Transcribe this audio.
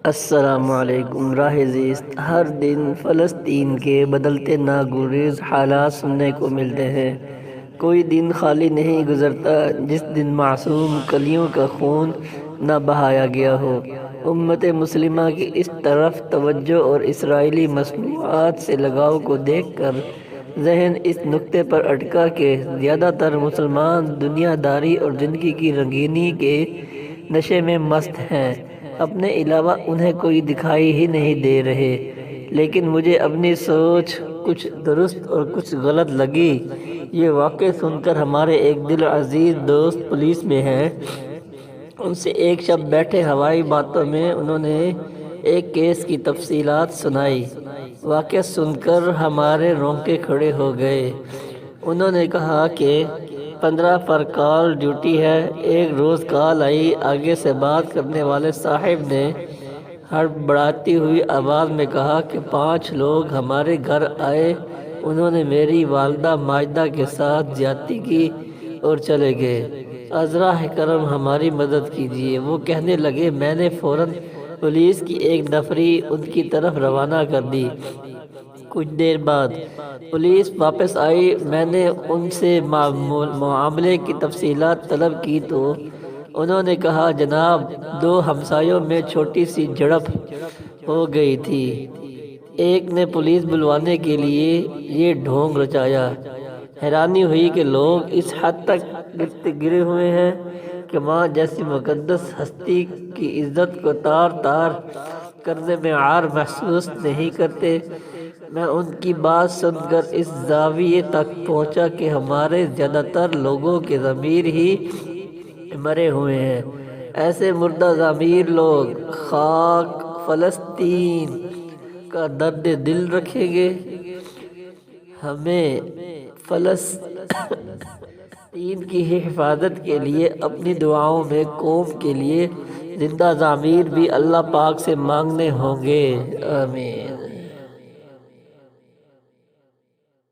السلام علیکم راہ زیست۔ ہر دن فلسطین کے بدلتے ناگزیر حالات سننے کو ملتے ہیں۔ کوئی دن خالی نہیں گزرتا جس دن معصوم کلیوں کا خون نہ بہایا گیا ہو۔ امت مسلمہ کی اس طرف توجہ اور اسرائیلی مصنوعات سے لگاؤ کو دیکھ کر ذہن اس نقطے پر اٹکا کہ زیادہ تر مسلمان دنیا داری اور زندگی کی رنگینی کے نشے میں مست ہیں، اپنے علاوہ انہیں کوئی دکھائی ہی نہیں دے رہے۔ لیکن مجھے اپنی سوچ کچھ درست اور کچھ غلط لگی۔ یہ واقعہ سن کر ہمارے ایک دل عزیز دوست پولیس میں ہیں، ان سے ایک شب بیٹھے ہوائی باتوں میں انہوں نے ایک کیس کی تفصیلات سنائی۔ واقعہ سن کر ہمارے رونگٹے کھڑے ہو گئے۔ انہوں نے کہا کہ 15 پر کال ڈیوٹی ہے۔ ایک روز کال آئی، آگے سے بات کرنے والے صاحب نے ہڑبڑاتی ہوئی آواز میں کہا کہ 5 لوگ ہمارے گھر آئے، انہوں نے میری والدہ ماجدہ کے ساتھ زیادتی کی اور چلے گئے، عذرا کرم ہماری مدد کیجیے۔ وہ کہنے لگے، میں نے فوراً پولیس کی ایک نفری ان کی طرف روانہ کر دی۔ کچھ دیر بعد پولیس واپس آئی۔ میں نے ان سے معاملے کی تفصیلات طلب کی تو انہوں نے کہا، جناب 2 ہمسایوں میں چھوٹی سی جھڑپ ہو گئی تھی، ایک نے پولیس بلوانے کے لیے یہ ڈھونگ رچایا۔ حیرانی ہوئی کہ لوگ اس حد تک گرے ہوئے ہیں کہ ماں جیسی مقدس ہستی کی عزت کو تار تار کرنے میں عار محسوس نہیں کرتے۔ میں ان کی بات سن کر اس زاویے تک پہنچا کہ ہمارے زیادہ تر لوگوں کے ضمیر ہی مرے ہوئے ہیں۔ ایسے مردہ ضمیر لوگ خاک فلسطین کا درد دل رکھیں گے۔ ہمیں فلسطین کی حفاظت کے لیے اپنی دعاؤں میں قوم کے لیے زندہ ضمیر بھی اللہ پاک سے مانگنے ہوں گے۔ آمین۔